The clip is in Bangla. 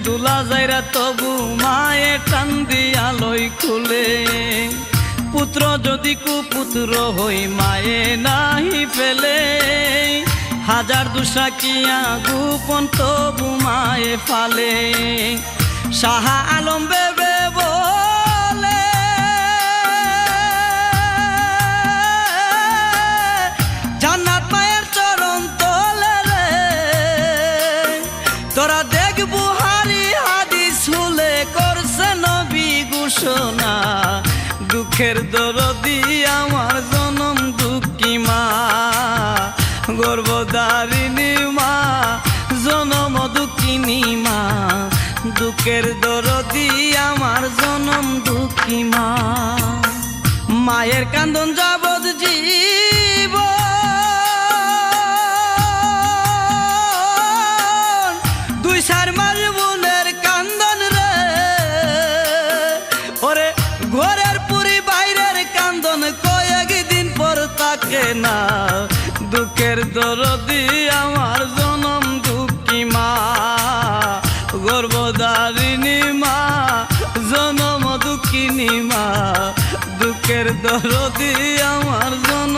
দুলা যাইরা তবু মায়ে টান দিয়া লই খুলে। পুত্র যদি কুপুত্র হই মায়ে নাহি ফেলে, হাজার দুষা কিয়া গোপন তবু মায়ে ফালে। শাহ আলম বেবে বলে জান্নাত মায়ের চরণ তলে রে, তোরা দেখ বুহারি হাদিস হুলে করছে নবী ঘোষণা। দুঃখের দরদি আমার জনম দুঃখী মা, গর্ভধারিণী মা, জনম দুঃখিনী মা। দুঃখের দরদি আমার জনম দুঃখী মা। মায়ের কান্দন যাবৎ জীব দুই সার মার বোনের কান্দন রে, ওরে ঘরের পুরি বাইরের কান্দন কয়েকদিন পর তাকে না। দুঃখের দরদি আমার জনম দুঃখী মা, গর্ভধারিণী মা, জনম দুঃখিনী মা। দুঃখের দরদি আমার জনম